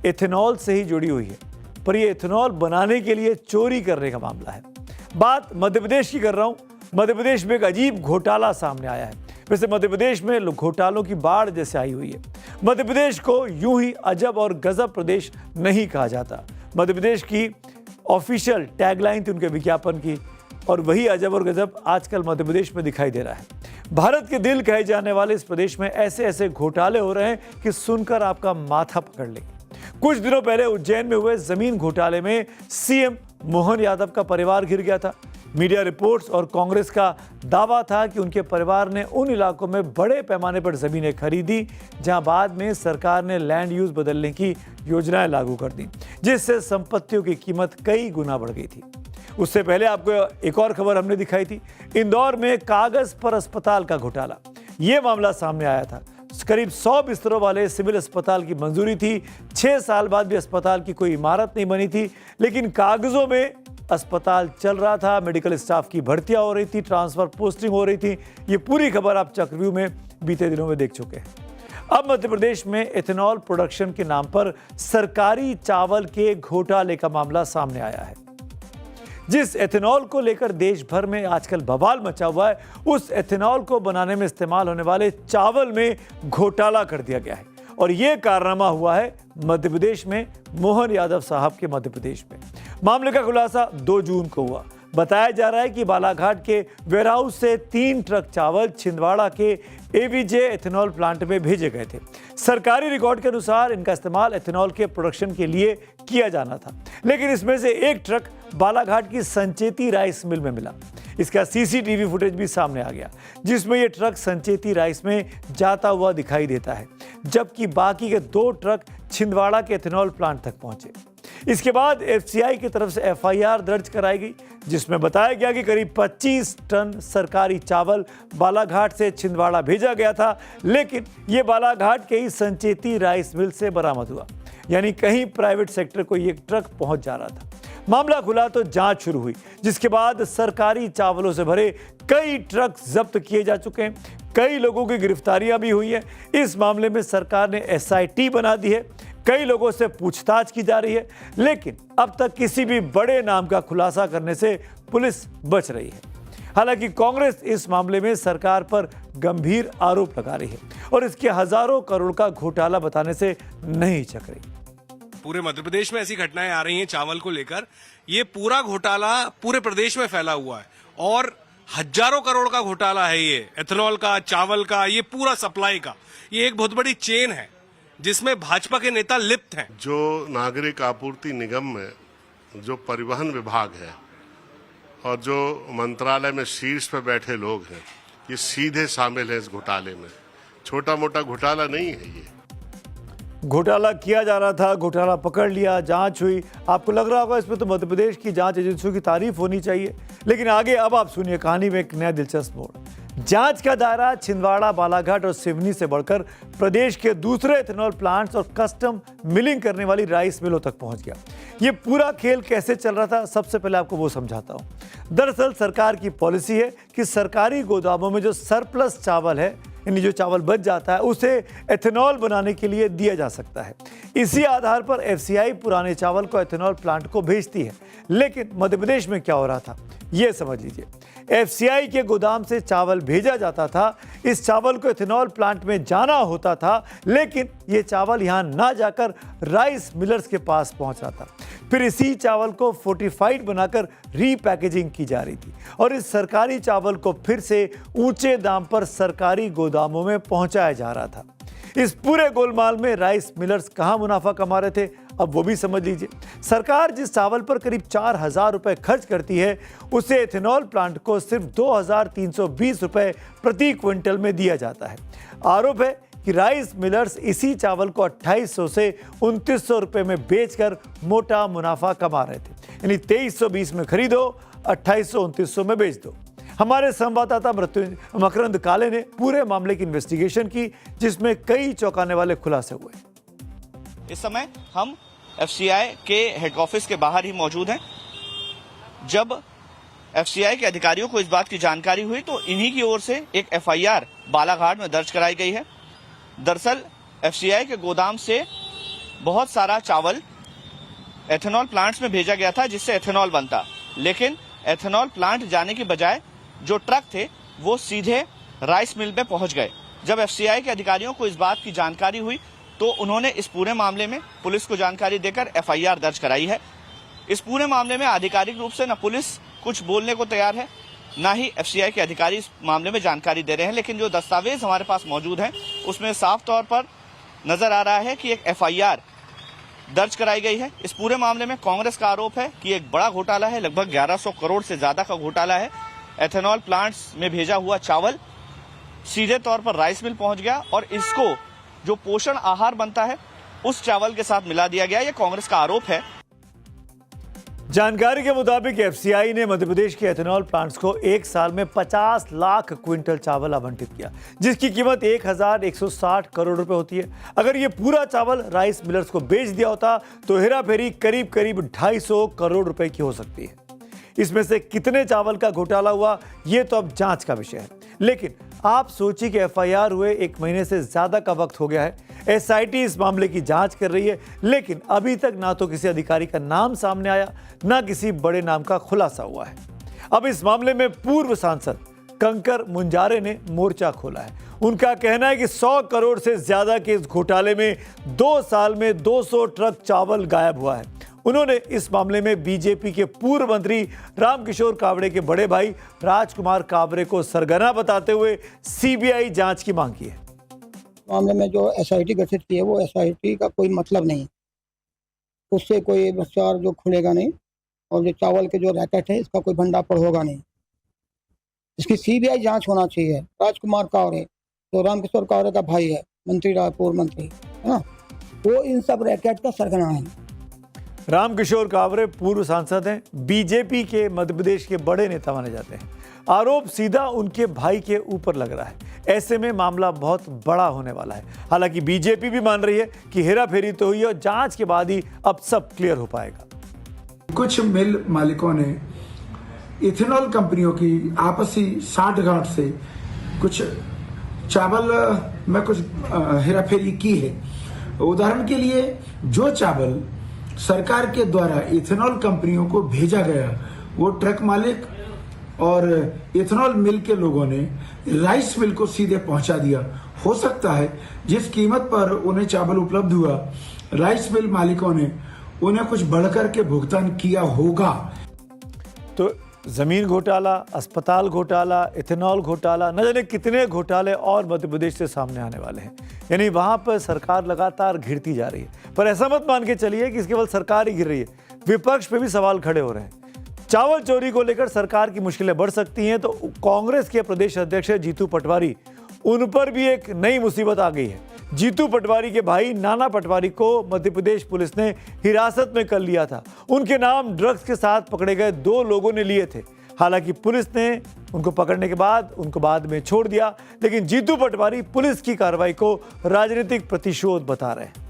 Ethanol से ही जुड़ी हुई है, पर यह एथेनॉल बनाने के लिए चोरी करने का मामला है। बात मध्य प्रदेश की कर रहा हूं। मध्य प्रदेश में एक अजीब घोटाला सामने आया है। वैसे मध्य प्रदेश में घोटालों की बाढ़ जैसे आई हुई है। मध्य प्रदेश को यूं ही अजब और गजब प्रदेश नहीं कहा जाता। मध्य प्रदेश की ऑफिशियल टैगलाइन थी उनके विज्ञापन की, और वही अजब और गजब आजकल मध्य प्रदेश में दिखाई दे रहा है। भारत के दिल कहे जाने वाले इस प्रदेश में ऐसे ऐसे घोटाले हो रहे हैं कि सुनकर आपका माथा पकड़ ले। कुछ दिनों पहले उज्जैन में हुए जमीन घोटाले में सीएम मोहन यादव का परिवार घिर गया था। मीडिया रिपोर्ट्स और कांग्रेस का दावा था कि उनके परिवार ने उन इलाकों में बड़े पैमाने पर जमीनें खरीदी जहां बाद में सरकार ने लैंड यूज बदलने की योजनाएं लागू कर दी, जिससे संपत्तियों की कीमत कई गुना बढ़ गई थी। उससे पहले आपको एक और खबर हमने दिखाई थी, इंदौर में कागज पर अस्पताल का घोटाला। ये मामला सामने आया था। करीब 100 बिस्तरों वाले सिविल अस्पताल की मंजूरी थी। 6 साल बाद भी अस्पताल की कोई इमारत नहीं बनी थी, लेकिन कागजों में अस्पताल चल रहा था। मेडिकल स्टाफ की भर्तियां हो रही थी, ट्रांसफर पोस्टिंग हो रही थी। ये पूरी खबर आप चक्रव्यूह में बीते दिनों में देख चुके हैं। अब मध्य प्रदेश में एथेनॉल प्रोडक्शन के नाम पर सरकारी चावल के घोटाले का मामला सामने आया है। जिस एथेनॉल को लेकर देश भर में आजकल बवाल मचा हुआ है, उस एथेनॉल को बनाने में इस्तेमाल होने वाले चावल में घोटाला कर दिया गया है। और यह कारनामा हुआ है मध्य प्रदेश में, मोहन यादव साहब के मध्य प्रदेश में। मामले का खुलासा 2 जून को हुआ। बताया जा रहा है कि बालाघाट के वेयरहाउस से 3 ट्रक चावल छिंदवाड़ा के एवीजे एथेनॉल प्लांट में भेजे गए थे। सरकारी रिकॉर्ड के अनुसार इनका इस्तेमाल एथेनॉल के प्रोडक्शन के लिए किया जाना था, लेकिन इसमें से एक ट्रक बालाघाट की संचेती राइस मिल में मिला। इसका सीसीटीवी फुटेज भी सामने आ गया, जिसमें यह ट्रक संचेती राइस में जाता हुआ दिखाई देता है, जबकि बाकी के 2 ट्रक छिंदवाड़ा के एथेनॉल प्लांट तक पहुंचे। इसके बाद एफसीआई की तरफ से एफआईआर दर्ज कराई गई, जिसमें बताया गया कि करीब 25 टन सरकारी चावल बालाघाट से छिंदवाड़ा भेजा गया था, लेकिन ये बालाघाट के ही संचेती राइस मिल से बरामद हुआ। यानी कहीं प्राइवेट सेक्टर को ये ट्रक पहुंच जा रहा था। मामला खुला तो जांच शुरू हुई, जिसके बाद सरकारी चावलों से भरे कई ट्रक जब्त किए जा चुके हैं। कई लोगों की गिरफ्तारियां भी हुई हैं। इस मामले में सरकार ने एसआईटी बना दी है। कई लोगों से पूछताछ की जा रही है, लेकिन अब तक किसी भी बड़े नाम का खुलासा करने से पुलिस बच रही है। हालांकि कांग्रेस इस मामले में सरकार पर गंभीर आरोप लगा रही है और इसके हजारों करोड़ का घोटाला बताने से नहीं हिचक रही। पूरे मध्य प्रदेश में ऐसी घटनाएं आ रही हैं चावल को लेकर। ये पूरा घोटाला पूरे प्रदेश में फैला हुआ है और हजारों करोड़ का घोटाला है। ये एथेनॉल का, चावल का, ये पूरा सप्लाई का, ये एक बहुत बड़ी चेन है जिसमें भाजपा के नेता लिप्त हैं। जो नागरिक आपूर्ति निगम में जो परिवहन विभाग है और जो मंत्रालय में शीर्ष पर बैठे लोग हैं, ये सीधे शामिल है इस घोटाले में। छोटा मोटा घोटाला नहीं है ये। घोटाला किया जा रहा था, घोटाला पकड़ लिया, जांच हुई। आपको लग रहा होगा इसमें तो मध्य प्रदेश की जांच एजेंसियों की तारीफ होनी चाहिए, लेकिन आगे अब आप सुनिए कहानी में एक नया दिलचस्प मोड़। जांच का दायरा छिंदवाड़ा, बालाघाट और सिवनी से बढ़कर प्रदेश के दूसरे एथेनॉल प्लांट्स और कस्टम मिलिंग करने वाली राइस मिलों तक पहुंच गया। ये पूरा खेल कैसे चल रहा था, सबसे पहले आपको वो समझाता हूं। दरअसल सरकार की पॉलिसी है कि सरकारी गोदामों में जो सरप्लस चावल है, यानी जो चावल बच जाता है, उसे एथेनॉल बनाने के लिए दिया जा सकता है। इसी आधार पर एफसीआई पुराने चावल को एथेनॉल प्लांट को भेजती है। लेकिन मध्य प्रदेश में क्या हो रहा था, ये समझ लीजिए। एफसीआई के गोदाम से चावल भेजा जाता था, इस चावल को एथेनॉल प्लांट में जाना होता था, लेकिन ये चावल यहाँ ना जाकर राइस मिलर्स के पास पहुंच रहा था। फिर इसी चावल को फोर्टिफाइड बनाकर रीपैकेजिंग की जा रही थी और इस सरकारी चावल को फिर से ऊंचे दाम पर सरकारी गोदामों में पहुंचाया जा रहा था। इस पूरे गोलमाल में राइस मिलर्स कहां मुनाफा कमा रहे थे, अब वो भी समझ लीजिए। सरकार जिस चावल पर करीब 4,000 रुपए खर्च करती है, उसे एथेनॉल प्लांट को सिर्फ 2,320 रुपए प्रति क्विंटल में दिया जाता है। आरोप है कि राइस मिलर्स इसी चावल को 2,800 से 2,900 रुपए में बेचकर मोटा मुनाफा कमा रहे थे। यानी 2,320 में खरीदो, 2,800-2,900 में बेच दो। हमारे संवाददाता मकरंद काले ने पूरे मामले की इन्वेस्टिगेशन की, जिसमें कई चौंकाने वाले खुलासे हुए। इस समय हम एफसीआई के हेड ऑफिस के बाहर ही मौजूद हैं। जब एफसीआई के अधिकारियों को इस बात की जानकारी हुई तो इन्हीं की ओर से एक एफआईआर बालाघाट में दर्ज कराई गई है। दरअसल एफसीआई के गोदाम से बहुत सारा चावल एथेनॉल प्लांट्स में भेजा गया था जिससे एथेनॉल बनता, लेकिन एथेनॉल प्लांट जाने की बजाय जो ट्रक थे वो सीधे राइस मिल पे पहुंच गए। जब एफसीआई के अधिकारियों को इस बात की जानकारी हुई तो उन्होंने इस पूरे मामले में पुलिस को जानकारी देकर एफआईआर दर्ज कराई है। इस पूरे मामले में आधिकारिक रूप से न पुलिस कुछ बोलने को तैयार है, ना ही एफसीआई के अधिकारी इस मामले में जानकारी दे रहे हैं, लेकिन जो दस्तावेज हमारे पास मौजूद हैं उसमें साफ तौर पर नजर आ रहा है कि एक एफआईआर दर्ज कराई गई है। इस पूरे मामले में कांग्रेस का आरोप है कि एक बड़ा घोटाला है, लगभग 1100 करोड़ से ज्यादा का घोटाला है। एथेनॉल प्लांट्स में भेजा हुआ चावल सीधे तौर पर राइस मिल पहुंच गया और इसको जो पोषण आहार बनता है उस चावल के साथ मिला दिया गया। यह कांग्रेस का आरोप है। जानकारी के मुताबिक एफसीआई ने मध्य प्रदेश के एथेनॉल प्लांट्स को एक साल में 50 लाख क्विंटल चावल आवंटित किया, जिसकी कीमत 1160 करोड़ रुपए होती है। अगर ये पूरा चावल राइस मिलर्स को बेच दिया होता तो हेराफेरी करीब करीब 250 करोड़ रुपए की हो सकती है। इसमें से कितने चावल का घोटाला हुआ ये तो अब जांच का विषय है, लेकिन आप सोचिए कि एफआईआर हुए 1 महीने से ज्यादा का वक्त हो गया है। एसआईटी इस मामले की जांच कर रही है, लेकिन अभी तक ना तो किसी अधिकारी का नाम सामने आया, ना किसी बड़े नाम का खुलासा हुआ है। अब इस मामले में पूर्व सांसद कंकर मुंजारे ने मोर्चा खोला है। उनका कहना है कि 100 करोड़ से ज्यादा के इस घोटाले में 2 साल में 200 ट्रक चावल गायब हुआ है। उन्होंने इस मामले में बीजेपी के पूर्व मंत्री रामकिशोर कावड़े के बड़े भाई राजकुमार कावरे को सरगना बताते हुए सीबीआई जांच की मांग की है। मामले में जो एसआईटी गठित की है वो एसआईटी का कोई मतलब नहीं, उससे कोई भ्रष्टाचार जो खुलेगा नहीं और जो चावल के जो रैकेट है इसका कोई भंडाफोड़ होगा नहीं। इसकी सीबीआई जांच होना चाहिए। राजकुमार कावरे जो रामकिशोर कावरे का भाई है, मंत्री रहा, पूर्व मंत्री है ना, वो इन सब रैकेट का सरगना है। रामकिशोर कावरे पूर्व सांसद हैं, बीजेपी के मध्य प्रदेश के बड़े नेता माने जाते हैं। आरोप सीधा उनके भाई के ऊपर लग रहा है। ऐसे में मामला बहुत बड़ा होने वाला है। हालांकि बीजेपी भी मान रही है कि हेराफेरी तो हुई और जांच के बाद ही अब सब क्लियर हो पाएगा। कुछ मिल मालिकों ने इथेनॉल कंपनियों की आपसी साठगांठ से कुछ चावल में कुछ हेराफेरी की है। उदाहरण के लिए जो चावल सरकार के द्वारा इथेनॉल कंपनियों को भेजा गया वो ट्रक मालिक और इथेनॉल मिल के लोगों ने राइस मिल को सीधे पहुंचा दिया। हो सकता है जिस कीमत पर उन्हें चावल उपलब्ध हुआ, राइस मिल मालिकों ने उन्हें कुछ बढ़कर के भुगतान किया होगा। तो जमीन घोटाला, अस्पताल घोटाला, इथेनॉल घोटाला, न जाने कितने घोटाले और मध्य प्रदेश से सामने आने वाले हैं। यानी वहां पर सरकार लगातार घिरती जा रही है। पर ऐसा मत मान के चलिए कि केवल सरकार ही गिर रही है, विपक्ष पे भी सवाल खड़े हो रहे हैं। चावल चोरी को लेकर सरकार की मुश्किलें बढ़ सकती हैं, तो कांग्रेस के प्रदेश अध्यक्ष जीतू पटवारी, उन पर भी एक नई मुसीबत आ गई है। जीतू पटवारी के भाई नाना पटवारी को मध्य प्रदेश पुलिस ने हिरासत में कर लिया था। उनके नाम ड्रग्स के साथ पकड़े गए 2 लोगों ने लिए थे। हालांकि पुलिस ने उनको पकड़ने के बाद उनको बाद में छोड़ दिया, लेकिन जीतू पटवारी पुलिस की कार्रवाई को राजनीतिक प्रतिशोध बता रहे हैं।